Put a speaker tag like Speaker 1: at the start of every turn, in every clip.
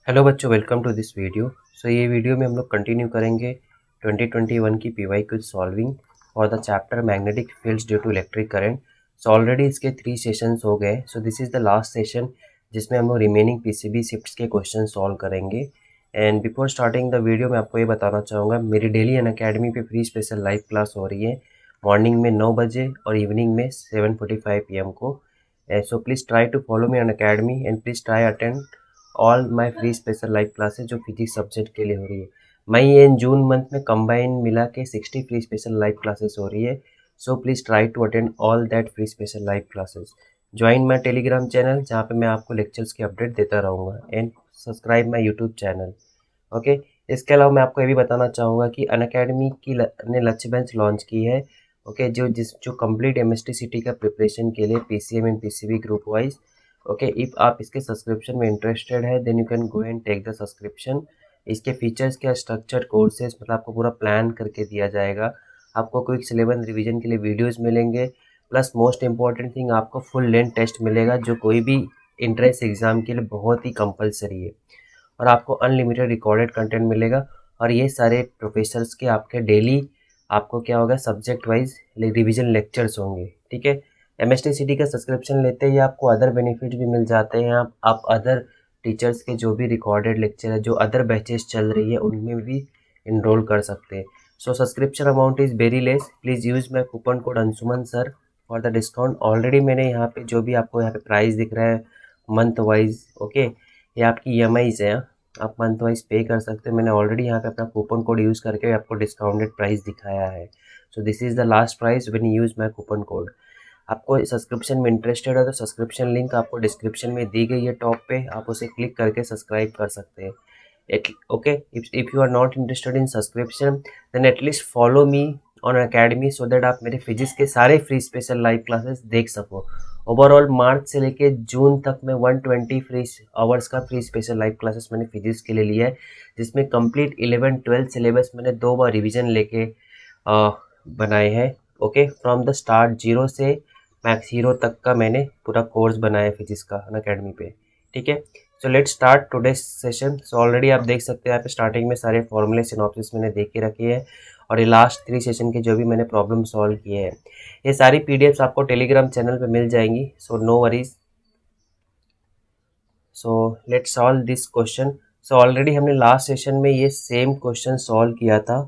Speaker 1: Hello बच्चों, welcome to this video. ये video में हम लोग कंटिन्यू करेंगे 2021 की PY quiz solving for the chapter magnetic fields due to electric current. Already इसके 3 सेशंस हो गए। This is the last session जिसमें हम लोग रिमेनिंग पीसीबी शिफ्ट्स के क्वेश्चन सॉल्व करेंगे। And before starting the video मैं आपको ये बताना चाहूँगा, मेरी डेली अनअकैडमी पे फ्री स्पेशल लाइव क्लास हो रही है मॉर्निंग में 9 बजे और इवनिंग में 7:45 PM को। So please try to follow me Unacademy and please try attend all my free special live classes जो फिजिक्स सब्जेक्ट के लिए हो रही है। मई एंड जून मंथ में कंबाइन मिला के 60 फ्री स्पेशल लाइव क्लासेस हो रही है। So please try to attend all that free special live classes. Join my Telegram channel जहाँ पे मैं आपको लेक्चर्स की अपडेट देता रहूँगा and subscribe my YouTube channel. Okay. इसके अलावा मैं आपको ये भी बताना चाहूँगा कि अनअकैडमी ने लक्ष्य बेंच लॉन्च की है। ओके, जो कंप्लीट एमएसटी का प्रिपरेशन के लिए PCM and PCB group wise. Okay, if आप इसके सब्सक्रिप्शन में इंटरेस्टेड है then you can go and take the subscription. इसके फीचर्स क्या, स्ट्रक्चर्ड कोर्सेज, मतलब आपको पूरा प्लान करके दिया जाएगा। आपको क्विक सिलेबस रिवीजन के लिए वीडियोस मिलेंगे, प्लस मोस्ट इंपॉर्टेंट थिंग आपको फुल लेंथ टेस्ट मिलेगा जो कोई भी इंट्रेंस एग्ज़ाम के लिए बहुत ही कंपलसरी है। और आपको अनलिमिटेड रिकॉर्डेड कंटेंट मिलेगा। और ये सारे प्रोफेसर्स के आपके डेली आपको क्या होगा, सब्जेक्ट वाइज रिवीजन लेक्चर्स होंगे। ठीक है। एमएसटी का सब्सक्रिप्शन लेते ही आपको अदर बेनिफिट भी मिल जाते हैं। आप अदर टीचर्स के जो भी रिकॉर्डेड लेक्चर है, जो अदर बैचेस चल रही है, उनमें भी इनरोल कर सकते हैं। Subscription amount is very less. Please use my coupon code Anshuman sir for the discount. Already मैंने यहाँ पे जो भी आपको यहाँ पे प्राइस दिख रहा है मंथ वाइज, ओके, ये आपकी EMIs है। आप मंथ वाइज पे कर सकते हैं। मैंने ऑलरेडी यहाँ पे अपना कूपन कोड यूज़ करके आपको डिस्काउंटेड प्राइस दिखाया है। This is the last price when you use my coupon code. आपको सब्सक्रिप्शन में इंटरेस्टेड है तो सब्सक्रिप्शन लिंक आपको डिस्क्रिप्शन में दी गई है टॉप पे, आप उसे क्लिक करके सब्सक्राइब कर सकते हैं। Okay, if you are not interested in subscription then at least follow me on academy so that आप मेरे फिजिक्स के सारे फ्री स्पेशल लाइव क्लासेस देख सको। ओवरऑल मार्च से लेके जून तक में 120 फ्री आवर्स का फ्री स्पेशल लाइव क्लासेस मैंने फिजिक्स के लिए लिया है, जिसमें कंप्लीट 11-12 सिलेबस मैंने 2 बार रिवीजन लेके बनाए हैं। Okay, from the start zero से मैक्स हीरो तक का मैंने पूरा कोर्स बनाया है फिजिक्स का अनअकैडमी पे। ठीक है। Let's start today's session. Already आप देख सकते हैं यहाँ पे स्टार्टिंग में सारे फॉर्मूले सिनॉप्सिस मैंने देख के रखे हैं, और ये लास्ट 3 सेशन के जो भी मैंने प्रॉब्लम सॉल्व किए हैं, ये सारी पीडीएफ्स आपको टेलीग्राम चैनल पे मिल जाएंगी। No worries. Let's solve this question. Already हमने लास्ट सेशन में ये सेम क्वेश्चन सॉल्व किया था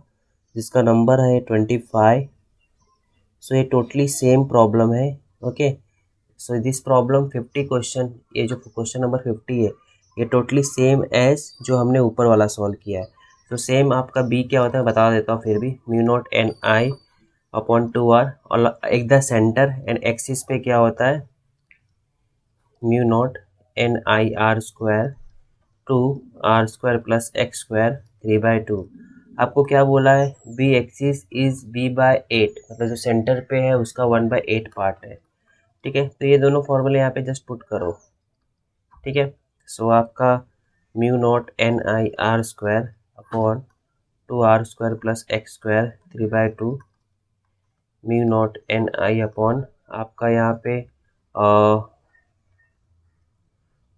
Speaker 1: जिसका नंबर है 25। ये टोटली सेम प्रॉब्लम है। ओके, दिस प्रॉब्लम 50 क्वेश्चन, ये जो क्वेश्चन नंबर 50 है, ये टोटली सेम एज जो हमने ऊपर वाला सॉल्व किया है। सेम आपका बी क्या होता है बता देता हूँ फिर भी। म्यू नॉट एन आई अपॉन 2r, और एक द सेंटर एंड एक्सिस पे क्या होता है, mu naught n I r square two r square plus x square 3/2। आपको क्या बोला है, बी एक्सिस इज b/8, मतलब जो सेंटर पे है उसका 1/8 पार्ट है। ठीक है, तो ये दोनों फॉर्मूले यहाँ पे जस्ट पुट करो। ठीक है। आपका mu naught n I r square upon 2r square plus x square 3/2, mu naught n I upon आपका यहाँ पे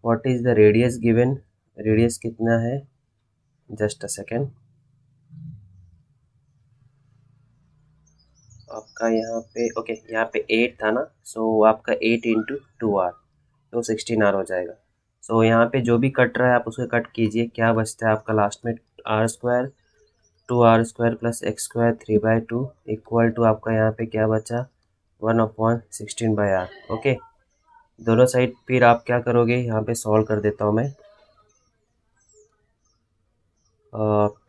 Speaker 1: what is the radius given, radius कितना है, जस्ट अ सेकेंड। आपका यहाँ पे ओके, यहाँ पे 8 था ना, आपका 8 इंटू 2r तो 16r हो जाएगा। यहाँ पे जो भी कट रहा है आप उसको कट कीजिए, क्या बचता है आपका लास्ट में, r square 2r square plus x square 3/2 equal to आपका यहाँ पे क्या बचा, 1/16/r। ओके, दोनों साइड फिर आप क्या करोगे, यहाँ पे सॉल्व कर देता हूँ मैं।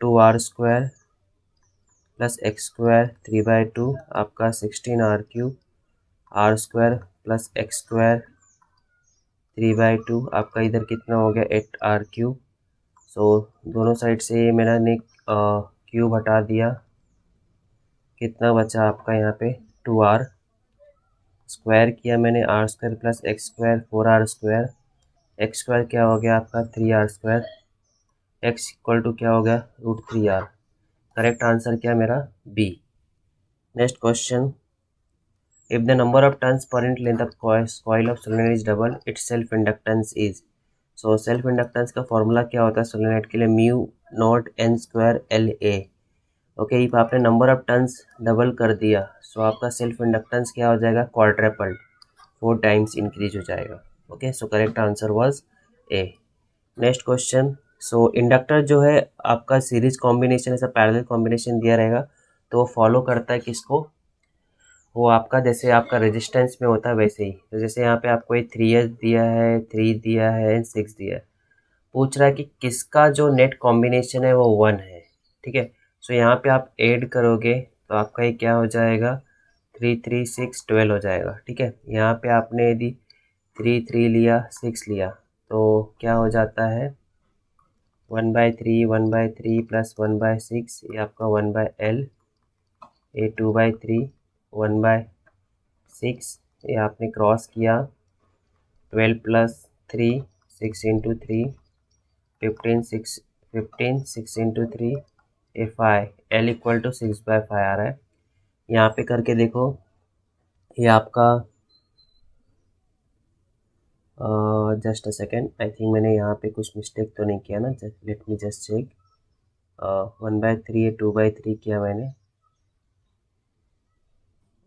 Speaker 1: 2r square plus x square 3/2 आपका 16r³ r square plus x square 3/2 आपका इधर कितना हो गया 8r³। दोनों साइड से मैंने क्यूब हटा दिया, कितना बचा आपका यहाँ पे 2r स्क्वायर किया मैंने, r square plus x square 4r square, x square क्या हो गया आपका 3r square, x equal to क्या हो गया √3r। करेक्ट आंसर क्या मेरा B. Next question, if the number of turns per unit length of coil of solenoid is double, its self inductance is। So self inductance का formula क्या होता है solenoid के लिए, mu naught N square L A. Okay, if आपने number of turns double कर दिया सो आपका सेल्फ इंडक्टेंस क्या हो जाएगा, क्वाड्रपल, 4 टाइम्स इंक्रीज हो जाएगा। Okay, so correct answer was a. Next question, so inductor जो है आपका सीरीज कॉम्बिनेशन ऐसा पैरेलल कॉम्बिनेशन दिया रहेगा तो वो फॉलो करता है किसको, वो आपका जैसे आपका रेजिस्टेंस में होता है वैसे ही। तो जैसे यहाँ पे आपको एक 3s दिया है, 3 दिया है, 6 दिया है, पूछ रहा है कि किसका जो नेट कॉम्बिनेशन है वो 1 है। ठीक है, सो यहाँ पे आप ऐड करोगे तो आपका ये क्या हो जाएगा, 3 3 6 12 हो जाएगा। ठीक है, यहाँ पे आपने यदि 3 3 लिया 6 लिया तो क्या हो जाता है, 1/3 प्लस 1/6, ये आपका 1/L, ये 2/3 1/6, ये आपने क्रॉस किया, 12 प्लस 3 6 इंटू 3 15 6 इंटू 3 ये 5, L इक्वल टू 6/5 आ रहा है। यहाँ पे करके देखो, ये आपका just a second, I think मैंने यहाँ पे कुछ मिस्टेक तो नहीं किया ना, लेट मी जस्ट चेक। 1/3 2/3 किया मैंने।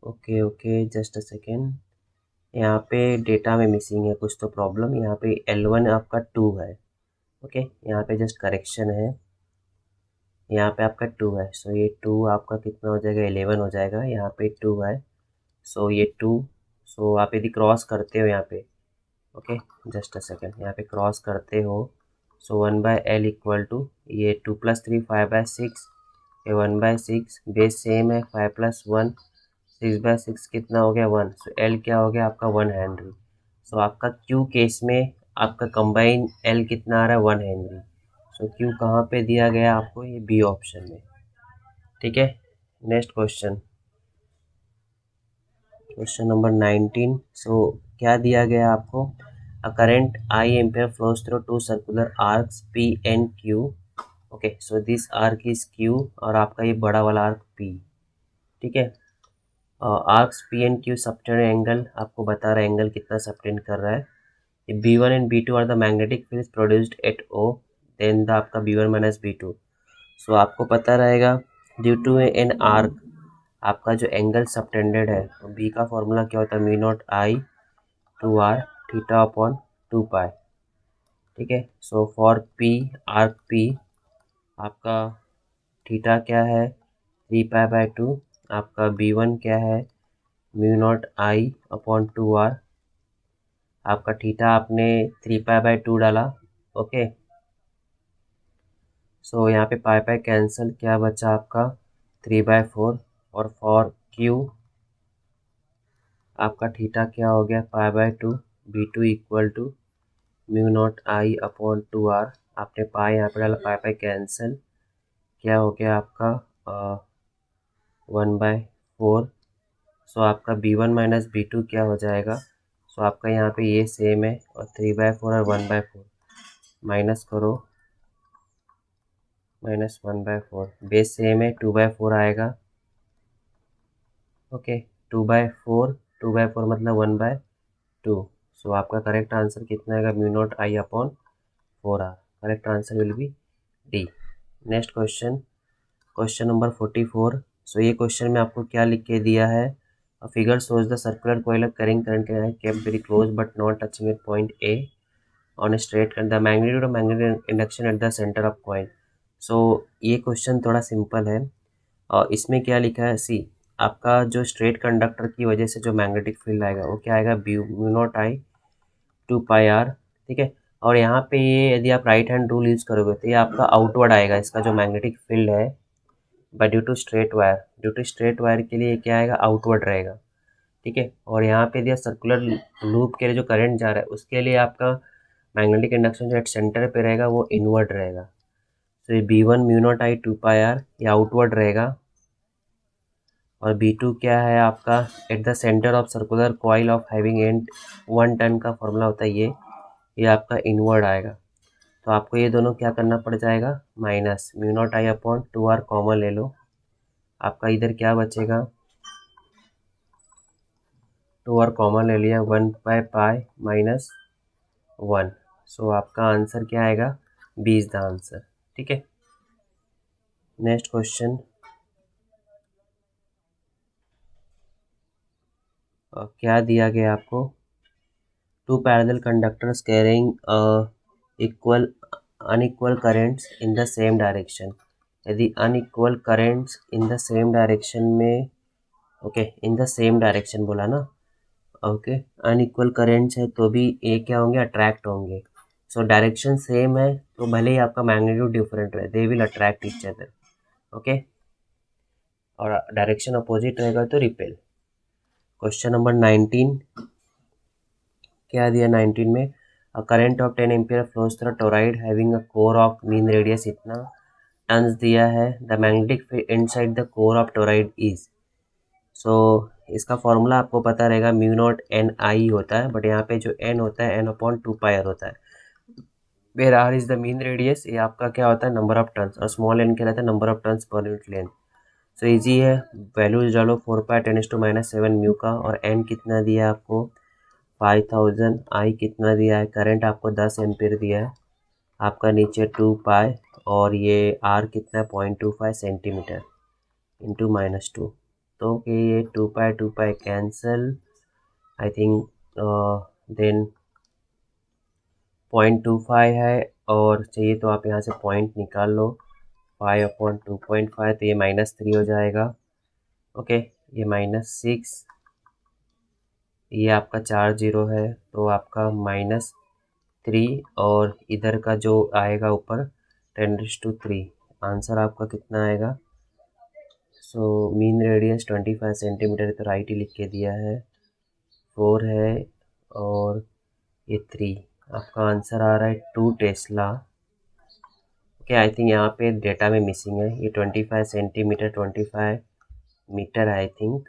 Speaker 1: Okay okay, just a second, यहाँ पे डेटा में मिसिंग है कुछ तो प्रॉब्लम, यहाँ पे L1 आपका 2 है। ओके, यहाँ पे जस्ट करेक्शन है, यहाँ पे आपका 2 है, सो ये 2 आपका कितना हो जाएगा, 11 हो जाएगा। यहाँ पे 2 है, सो ये 2, सो आप यदि क्रॉस करते हो यहाँ पे, ओके जस्ट अ सेकेंड, यहाँ पे क्रॉस करते हो, सो 1/L इक्वल टू ये 2 प्लस 3 5/6, ये 1/6, बेस सेम है, 5 प्लस 1 6/6 कितना हो गया 1, सो L क्या हो गया आपका 1 हेनरी। सो आपका Q केस में आपका कंबाइन L कितना आ रहा है 1 हेनरी। सो Q कहाँ पे दिया गया आपको, ये बी ऑप्शन में। ठीक है, next question, question number 19। So क्या दिया गया आपको, a current I ampere flows through two circular arcs P and Q। Okay, so this arc is Q और आपका ये बड़ा वाला आर्क P। ठीक है, arcs P and Q subtend angle आपको बता रहा है, एंगल कितना सबटेंड कर रहा है। B1 and B2 are the magnetic field produced at O, then the आपका B1 माइनस B2। सो आपको पता रहेगा ड्यू टू एन आर्क आपका जो एंगल सबटेंडेड है, तो बी का फॉर्मूला क्या होता है, mu naught I two r theta upon 2 pi. ठीक है, so for P, arc P आपका थीटा क्या है 3 पाई/2, आपका B1 क्या है mu naught I upon 2 r, आपका थीटा आपने 3 पाई/2 डाला। ओके, सो यहाँ पे पाई पाई कैंसिल, क्या बचा आपका 3/4, और फॉर क्यू आपका थीटा क्या हो गया पाई/2, B2 equal to mu naught I upon 2 r, आपने पाई यहाँ पे डाला, पाई पाई कैंसिल, क्या हो गया आपका 1/4। सो आपका B1 माइनस B2 क्या हो जाएगा, सो आपका यहाँ पे ये सेम है, और 3/4 और 1/4 माइनस करो, माइनस 1/4, बेस सेम है, 2/4 आएगा। ओके, 2/4 मतलब 1/2। सो आपका करेक्ट आंसर कितना आएगा, mu naught I upon 4 R. Correct answer will be D. Next question, question number 44। So ये क्वेश्चन में आपको क्या लिख के दिया है, figure shows the circular coil of carrying current kept very close but not touching at point A on a straight current, the magnitude of magnetic induction at the centre of coil. So ये question थोड़ा simple है, और इसमें क्या लिखा है, सी आपका जो स्ट्रेट कंडक्टर की वजह से जो मैग्नेटिक फील्ड आएगा वो क्या आएगा, म्यू नॉट आई 2 पाई/r। ठीक है, और यहाँ पे ये यदि आप राइट हैंड रूल यूज़ करोगे तो ये आपका आउटवर्ड आएगा, इसका जो मैग्नेटिक फील्ड है by due to straight wire, due to straight wire के लिए क्या आएगा, आउटवर्ड रहेगा। ठीक है, और यहाँ पे दिया सर्कुलर लूप के लिए जो करंट जा रहा है उसके लिए आपका मैग्नेटिक इंडक्शन जो एट सेंटर पे रहेगा वो इनवर्ड रहेगा। तो ये B1 म्यू नॉट आई 2 पाई/r ये आउटवर्ड रहेगा, और B2 क्या है आपका eight the centre of circular coil of having and 1 turn का फॉर्मूला होता है ये आपका इनवर्ड आएगा। तो आपको ये दोनों क्या करना पड़ जाएगा, minus mu naught I upon 2r common ले लो, आपका इधर क्या बचेगा, 2r कॉमन ले लिया, 1/पाई माइनस 1। सो आपका आंसर क्या आएगा, बी इज द आंसर। ठीक है, नेक्स्ट क्वेश्चन। क्या दिया गया आपको, two parallel conductors carrying equal unequal currents in the same direction. यदि unequal currents in the same direction में, okay in the same direction बोला ना, ओके अनइक्वल करेंट्स है तो भी ये क्या होंगे, अट्रैक्ट होंगे। सो डायरेक्शन सेम है तो भले ही आपका मैग्नीट्यूड डिफरेंट है, they will attract each other. Okay, और डायरेक्शन अपोजिट रहेगा तो रिपेल। क्वेश्चन नंबर 19 क्या दिया 19 में, a current of 10 ampere flows through toroid having a core of mean radius इतना टन्स दिया है, the magnetic field inside the core of toroid is. So इसका फॉर्मूला आपको पता रहेगा, म्यू नॉट एन आई होता है, बट यहाँ पे जो एन होता है एन अपॉन 2 पाई आर होता है, where r is the mean radius, ये आपका क्या होता है, नंबर ऑफ टर्न्स, और स्मॉल एन क्या रहता है, number of turns per unit length. So easy है, वैल्यूज डालो 4 पाई 10⁻⁷ म्यू का, और एन कितना दिया है आपको 5000, आई कितना दिया है, करंट आपको 10 एम्पीयर दिया है, आपका नीचे 2 पाई, और ये आर कितना है 0.25 सेंटीमीटर इंटू -2। तो ये 2 pi cancel, I think then 0.25 है, और चाहिए तो आप यहाँ से पॉइंट निकाल लो, 5/2.5, तो ये -3 हो जाएगा। ओके, ये -6, ये आपका 4 जीरो है तो आपका -3, और इधर का जो आएगा ऊपर 10⁻³ आंसर आपका कितना आएगा। सो मीन रेडियस 25 सेंटीमीटर, तो राइट ही लिख के दिया है, 4 है और ये 3, आपका आंसर आ रहा है 2 टेस्ला। ओके, आई थिंक यहाँ पे डेटा में मिसिंग है, ये 25 सेंटीमीटर 25 मीटर है आई थिंक,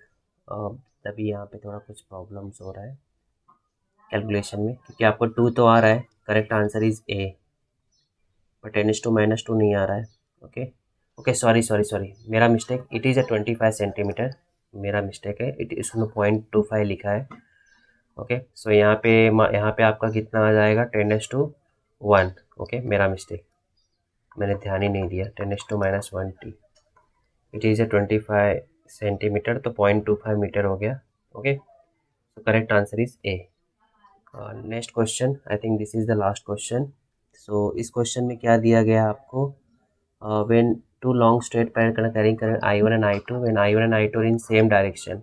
Speaker 1: तभी यहाँ पे थोड़ा कुछ प्रॉब्लम्स हो रहा है कैलकुलेशन में, क्योंकि आपको 2 तो आ रहा है, correct answer is A, but 10⁻² नहीं आ रहा है। ओके ओके, सॉरी मेरा मिस्टेक, इट इज़ 25 सेंटीमीटर, मेरा मिस्टेक है, इट इसमें 0.25 लिखा है। ओके, सो यहाँ पे आपका कितना आ जाएगा 10⁻1। ओके, मेरा मिस्टेक, मैंने ध्यान ही नहीं दिया, 10⁻⁻1t, इट इज़ 25 सेंटीमीटर, तो 0.25 मीटर हो गया। Okay, so correct answer is A. Next question, I think this is the last question. So इस क्वेश्चन में क्या दिया गया आपको, when two long straight parallel carrying current I1 and I2, when I1 and I2 are in same direction,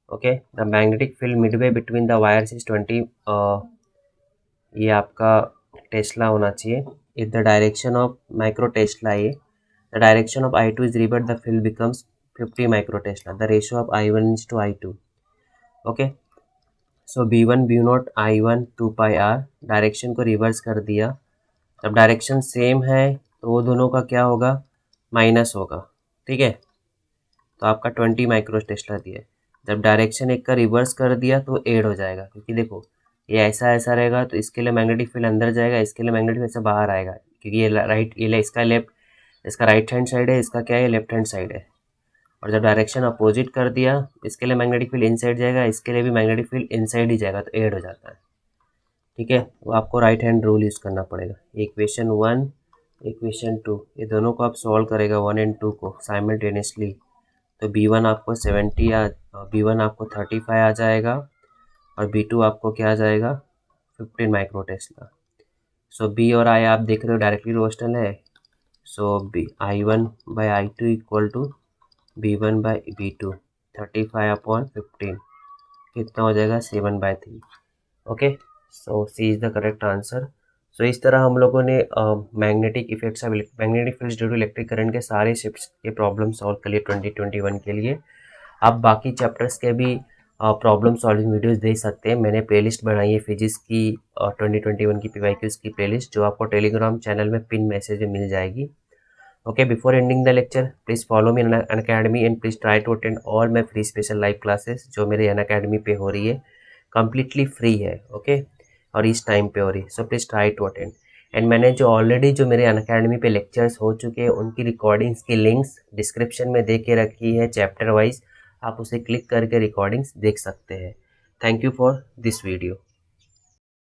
Speaker 1: okay the magnetic field midway between the wires is 20, ये आपका tesla होना चाहिए, if the direction of micro tesla, ये the direction of I2 is reverse, the field becomes 50 micro tesla, the ratio of I1 is to I2। Okay, so B1 B0 I1 2 pi R, direction को reverse कर दिया, जब direction same है तो वो दोनों का क्या होगा, माइनस होगा। ठीक है, तो आपका 20 माइक्रो टेस्ला दिया है, जब डायरेक्शन एक का रिवर्स कर दिया तो ऐड हो जाएगा, क्योंकि देखो ये ऐसा रहेगा तो इसके लिए मैग्नेटिक फील्ड अंदर जाएगा, इसके लिए मैग्नेटिक फील्ड से बाहर आएगा, क्योंकि ये राइट, ये इसका लेफ्ट, इसका राइट हैंड साइड है, इसका क्या है लेफ्ट हैंड साइड है, और जब डायरेक्शन अपोजिट कर दिया, इसके लिए मैग्नेटिक फील्ड इनसाइड जाएगा, इसके लिए भी मैग्नेटिक फील्ड इनसाइड ही जाएगा, तो ऐड हो जाता है। ठीक है, वो आपको राइट हैंड रूल यूज़ करना पड़ेगा। इक्वेशन 1 इक्वेशन 2 ये दोनों को आप सॉल्व करेगा 1 और 2 को साइमल्टेनियसली, तो B1 आपको 70 B1 आपको 35 आ जाएगा, और B2 आपको क्या आ जाएगा 15 माइक्रो टेस्ला। सो B और I आप देख रहे हो डायरेक्टली रोस्टल है, सो I1/I2 इक्वल टू B1/B2, 35/15 कितना हो जाएगा 7/3। Okay, so C is the correct answer. So इस तरह हम लोगों ने magnetic effects of magnetic fields due to electric current के सारे शिफ्ट्स के प्रॉब्लम सॉल्व कर लिए 2021 के लिए। आप बाकी चैप्टर्स के भी प्रॉब्लम सॉल्विंग वीडियोस देख सकते हैं, मैंने प्लेलिस्ट बनाई है फिजिक्स की 2021 की PYQs की प्लेलिस्ट, जो आपको टेलीग्राम चैनल में पिन मैसेज में मिल जाएगी। Okay, before ending the lecture please follow me in Unacademy and please try to attend all my free special live classes, जो मेरे अनअकैडमी पे हो रही है, कम्प्लीटली फ्री है। ओके, और इस टाइम पे हो रही है, so please try to attend. And मैंने जो ऑलरेडी जो मेरे अनअकैडमी पे लेक्चर्स हो चुके हैं उनकी रिकॉर्डिंग्स की लिंक्स डिस्क्रिप्शन में दे के रखी है चैप्टर वाइज, आप उसे क्लिक करके रिकॉर्डिंग्स देख सकते हैं। Thank you for this video.